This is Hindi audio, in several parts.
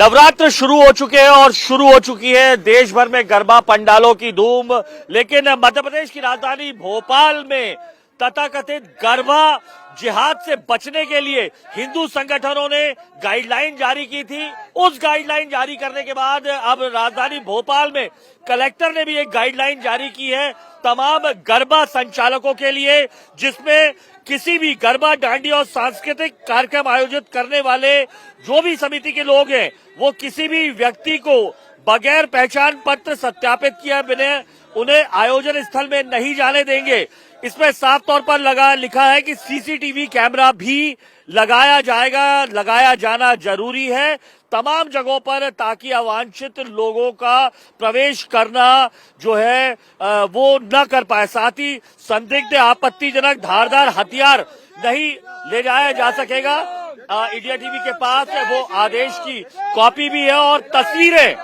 नवरात्र शुरू हो चुके हैं और शुरू हो चुकी है देश भर में गरबा पंडालों की धूम। लेकिन मध्य प्रदेश की राजधानी भोपाल में तथाकथित गरबा जिहाद से बचने के लिए हिंदू संगठनों ने गाइडलाइन जारी की थी। उस गाइडलाइन जारी करने के बाद अब राजधानी भोपाल में कलेक्टर ने भी एक गाइडलाइन जारी की है तमाम गरबा संचालकों के लिए, जिसमें किसी भी गरबा, डांडिया और सांस्कृतिक कार्यक्रम आयोजित करने वाले जो भी समिति के लोग हैं वो किसी भी व्यक्ति को बगैर पहचान पत्र सत्यापित किए बिना उन्हें आयोजन स्थल में नहीं जाने देंगे। इसमें साफ तौर पर लिखा है कि सीसीटीवी कैमरा भी लगाया जाएगा, लगाया जाना जरूरी है तमाम जगहों पर, ताकि अवांछित लोगों का प्रवेश करना जो है वो न कर पाए। साथ ही संदिग्ध आपत्तिजनक धारदार हथियार नहीं ले जाया जा सकेगा। इंडिया टीवी के पास वो आदेश की कॉपी भी है और तस्वीरें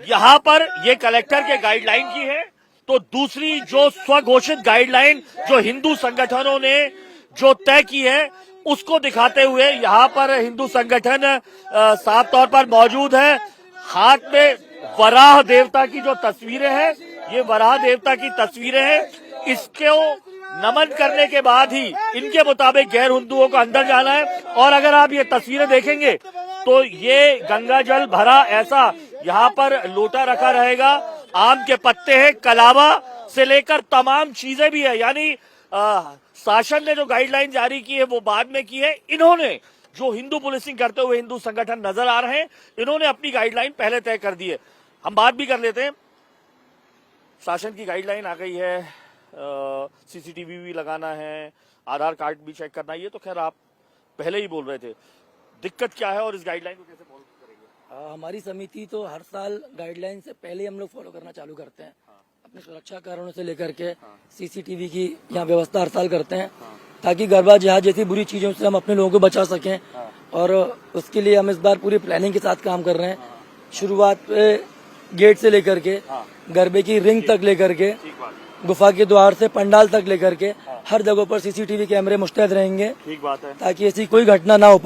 यहाँ पर ये कलेक्टर के गाइडलाइन की है। तो दूसरी जो स्वघोषित गाइडलाइन जो हिंदू संगठनों ने जो तय की है उसको दिखाते हुए यहाँ पर हिंदू संगठन साफ तौर पर मौजूद है। हाथ में वराह देवता की जो तस्वीरें हैं, ये वराह देवता की तस्वीरें हैं। इसको नमन करने के बाद ही इनके मुताबिक गैर हिंदुओं को अंदर जाना है। और अगर आप ये तस्वीरें देखेंगे तो ये गंगा जल भरा ऐसा यहाँ पर लोटा रखा रहेगा, आम के पत्ते हैं, कलावा से लेकर तमाम चीजें भी है। यानी शासन ने जो गाइडलाइन जारी की है वो बाद में की है। इन्होंने जो हिंदू पुलिसिंग करते हुए हिंदू संगठन नजर आ रहे हैं, इन्होंने अपनी गाइडलाइन पहले तय कर दी है। हम बात भी कर लेते हैं। शासन की गाइडलाइन आ गई है, सीसीटीवी भी लगाना है, आधार कार्ड भी चेक करना है। ये तो खैर आप पहले ही बोल रहे थे, दिक्कत क्या है और इस गाइडलाइन को कैसे फॉलो करेंगे? हमारी समिति तो हर साल गाइडलाइन से पहले हम लोग फॉलो करना चालू करते हैं। अपने सुरक्षा कारणों से लेकर के सीसीटीवी की यहाँ व्यवस्था हर साल करते हैं, ताकि गरबा जिहाद जैसी बुरी चीजों से हम अपने लोगों को बचा सकें। और उसके लिए हम इस बार पूरी प्लानिंग के साथ काम कर रहे हैं। शुरुआत पे गेट से लेकर के गरबे की रिंग तक लेकर के गुफा के द्वार से पंडाल तक लेकर के हर जगह पर सीसीटीवी कैमरे मुस्तैद रहेंगे। ठीक बात है। ताकि ऐसी कोई घटना ना हो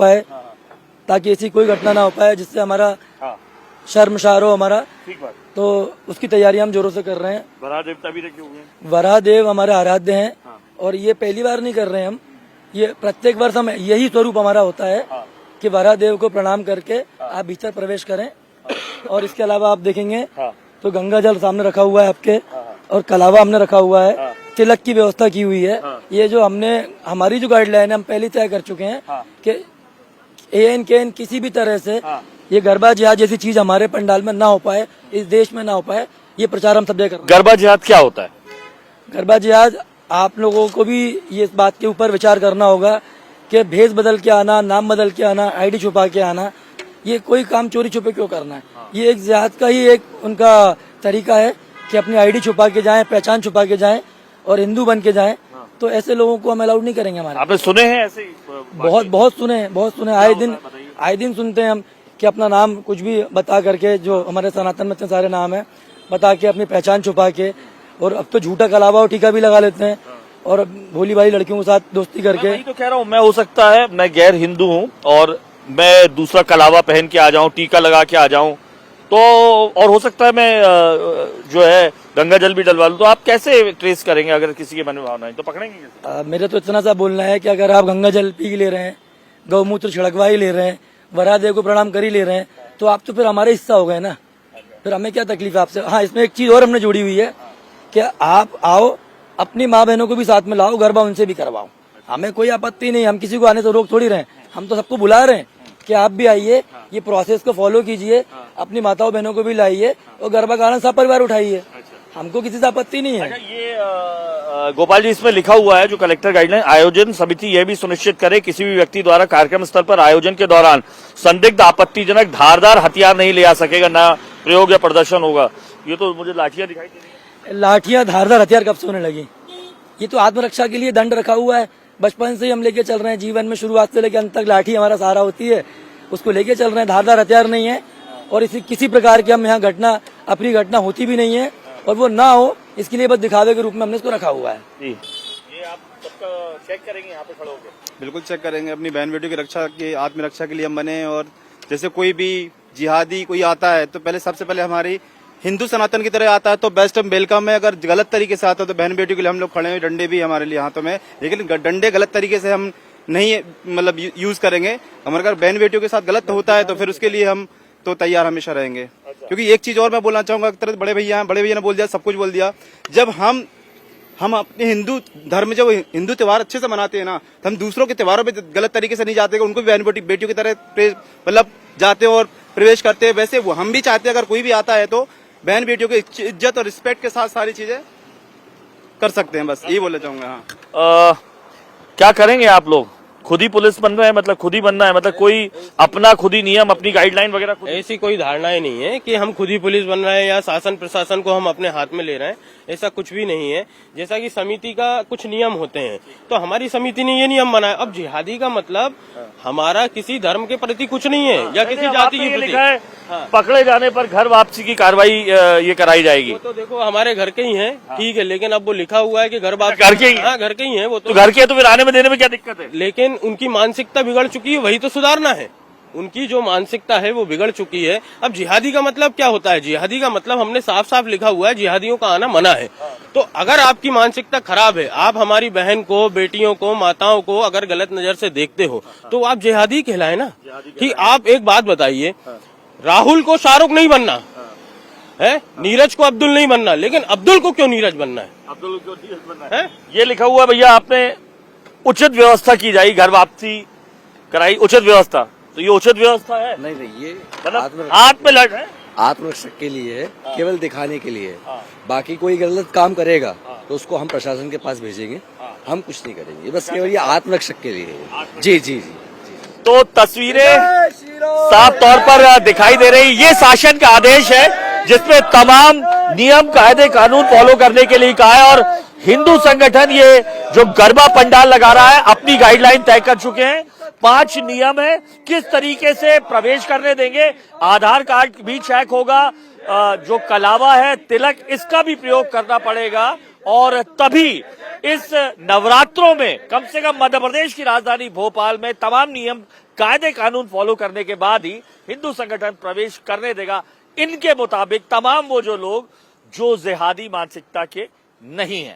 पाए जिससे हमारा शर्मसार हो हमारा। ठीक बात। तो उसकी तैयारी हम जोरों से कर रहे हैं। वराह देवता भी रखे हुए हैं। वराह देव हमारे आराध्य हैं। और ये पहली बार नहीं कर रहे हैं हम, ये प्रत्येक वर्ष हम यही स्वरूप हमारा होता है कि वराह देव को प्रणाम करके आप भीतर प्रवेश करें। और इसके अलावा आप देखेंगे तो गंगा जल सामने रखा हुआ है आपके, और कलावा हमने रखा हुआ है, तिलक की व्यवस्था की हुई है। ये जो हमारी जो गाइडलाइन है हम पहले तय कर चुके हैं कि AN किसी भी तरह से ये गरबा जिहाद जैसी चीज हमारे पंडाल में ना हो पाए, इस देश में ना हो पाए, ये प्रचार हम सब जगह कर रहे हैं। गरबा जिहाद क्या होता है? गरबा जिहाद आप लोगों को भी ये इस बात के ऊपर विचार करना होगा कि भेष बदल के आना, नाम बदल के आना, ID छुपा के आना, ये कोई काम चोरी छुपे क्यों करना है। ये एक जिहाद का ही एक उनका तरीका है कि अपनी ID छुपा के जाएं, पहचान छुपा के जाएं और हिंदू बन के जाएं। तो ऐसे लोगों को हम अलाउड नहीं करेंगे। हमारे आपने सुने हैं ऐसे? बहुत सुने आए दिन सुनते हैं हम कि अपना नाम कुछ भी बता करके, जो हमारे सनातन में इतने सारे नाम है, बता के अपनी पहचान छुपा के, और अब तो झूठा कलावा और टीका भी लगा लेते हैं और भोली भाली लड़कियों के साथ दोस्ती करके। मैं तो कह रहा हूँ, मैं हो सकता है मैं गैर हिंदू हूँ और मैं दूसरा कलावा पहन के आ जाऊं, टीका लगा के आ जाऊं, तो और हो सकता है मैं जो है गंगा जल भी डलवा लूं, तो आप कैसे ट्रेस करेंगे? अगर किसी के मन में भावना है तो पकड़ेंगे कैसे? मेरा तो इतना सा बोलना है कि अगर आप गंगा जल पी ले रहे हैं, गौमूत्र छिड़कवा ही ले रहे हैं, वराह देव को प्रणाम कर ही ले रहे हैं, तो आप तो फिर हमारे हिस्सा हो गए ना। फिर हमें क्या तकलीफ है आपसे? हाँ, इसमें एक चीज और हमने जोड़ी हुई है कि आप आओ, अपनी माँ बहनों को भी साथ में लाओ, गरबा उनसे भी करवाओ। हमें कोई आपत्ति नहीं, हम किसी को आने से रोक थोड़ी रहे हैं। हम तो सबको बुला रहे हैं कि आप भी आइए, ये प्रोसेस को फॉलो कीजिए, अपनी माताओं बहनों को भी लाइए और गरबा गाना सब परिवार उठाइए। हमको किसी से आपत्ति नहीं है। ये गोपाल जी, इसमें लिखा हुआ है जो कलेक्टर गाइडलाइन, आयोजन समिति यह भी सुनिश्चित करे किसी भी व्यक्ति द्वारा कार्यक्रम स्थल पर आयोजन के दौरान संदिग्ध आपत्तिजनक धारदार हथियार नहीं ले आ सकेगा, ना प्रयोग या प्रदर्शन होगा। ये तो मुझे लाठियां दिखाई दे रही है। लाठियां, धारदार हथियार कब से होने लगी? ये तो आत्मरक्षा के लिए दंड रखा हुआ है, बचपन से ही हम लेके चल रहे हैं। जीवन में शुरुआत से लेकर अंत तक लाठी हमारा सहारा होती है, उसको लेके चल रहे हैं। धारदार हथियार नहीं है और इसी किसी प्रकार की हम यहाँ अपनी घटना होती भी नहीं है, और वो ना हो इसके लिए बस दिखावे के रूप में हमने इसको रखा हुआ है। जी, ये आप सबका चेक करेंगे यहाँ पे खड़े होकर? बिल्कुल चेक करेंगे। अपनी बहन बेटियों की रक्षा की, आत्मरक्षा के लिए हम बने। और जैसे कोई भी जिहादी कोई आता है तो पहले सबसे पहले हमारी हिंदू सनातन की तरह आता है तो बेस्ट वेलकम है। अगर गलत तरीके से आता है तो बहन बेटियों के लिए हम लोग खड़े हैं, डंडे भी हमारे लिए हाथों में, लेकिन डंडे गलत तरीके से हम नहीं मतलब यूज करेंगे। हमारे अगर बहन बेटियों के साथ गलत होता है तो फिर उसके लिए हम तो तैयार हमेशा रहेंगे। क्योंकि एक चीज और मैं बोलना चाहूंगा, बड़े भैया ने बोल दिया, सब कुछ बोल दिया। जब हम अपने हिंदू धर्म जब हिंदू त्योहार अच्छे से मनाते हैं ना, तो हम दूसरों के त्योहारों पे गलत तरीके से नहीं जाते, उनको भी बहन बेटियों की तरह मतलब जाते हैं और प्रवेश करते हैं। वैसे वो हम भी चाहते हैं अगर कोई भी आता है तो बहन बेटियों की इज्जत और रिस्पेक्ट के साथ सारी चीजें कर सकते हैं। बस यही बोलना चाहूंगा। हाँ, क्या करेंगे आप लोग? खुद ही पुलिस बन रहे हैं, मतलब खुद ही बनना है, मतलब कोई अपना खुद ही नियम, अपनी गाइडलाइन वगैरह खुद ही? ऐसी कोई धारणाएं नहीं है कि हम खुद ही पुलिस बन रहे हैं या शासन प्रशासन को हम अपने हाथ में ले रहे हैं, ऐसा कुछ भी नहीं है। जैसा कि समिति का कुछ नियम होते हैं तो हमारी समिति ने ये नियम बनाया। अब जिहादी का मतलब हमारा किसी धर्म के प्रति कुछ नहीं है या किसी जाति के प्रति। लिखा है पकड़े जाने पर घर वापसी की कार्रवाई ये कराई जाएगी। वो तो देखो हमारे घर के ही हैं, ठीक है, लेकिन अब वो लिखा हुआ है कि घर वापसी घर के ही? हाँ, घर के ही है वो तो घर के तो फिर आने में देने में क्या दिक्कत है? लेकिन उनकी मानसिकता बिगड़ चुकी है, वही तो सुधारना है। उनकी जो मानसिकता है वो बिगड़ चुकी है। अब जिहादी का मतलब क्या होता है? जिहादी का मतलब हमने साफ साफ लिखा हुआ है, जिहादियों का आना मना है। तो अगर आपकी मानसिकता खराब है, आप हमारी बहन को, बेटियों को, माताओं को अगर गलत नजर से देखते हो तो आप जिहादी कहलाए ना। कि आप एक बात बताइए, राहुल को शाहरुख नहीं बनना है, नीरज को अब्दुल नहीं बनना, लेकिन अब्दुल को क्यों नीरज बनना है? अब्दुल को नीरज बनना है, ये लिखा हुआ है भैया। आपने उचित व्यवस्था की जाएगी, घर वापसी कराई, उचित व्यवस्था, तो ये उचित व्यवस्था है? नहीं, ये मतलब हाथ में लड़ है, आत्मरक्षक के लिए है, केवल दिखाने के लिए है। बाकी कोई गलत काम करेगा तो उसको हम प्रशासन के पास भेजेंगे, हम कुछ नहीं करेंगे। बस केवल ये आत्मरक्षक के लिए है। जी जी जी। तो तस्वीरें साफ तौर पर दिखाई दे रही। ये शासन का आदेश है जिसमें तमाम नियम कायदे कानून फॉलो करने के लिए कहा है, और हिंदू संगठन ये जो गरबा पंडाल लगा रहा है अपनी गाइडलाइन तय कर चुके हैं। 5 नियम है, किस तरीके से प्रवेश करने देंगे, आधार कार्ड भी चेक होगा, जो कलावा है, तिलक, इसका भी प्रयोग करना पड़ेगा, और तभी इस नवरात्रों में कम से कम मध्य प्रदेश की राजधानी भोपाल में तमाम नियम कायदे कानून फॉलो करने के बाद ही हिंदू संगठन प्रवेश करने देगा। इनके मुताबिक तमाम वो जो लोग जो जिहादी मानसिकता के नहीं है।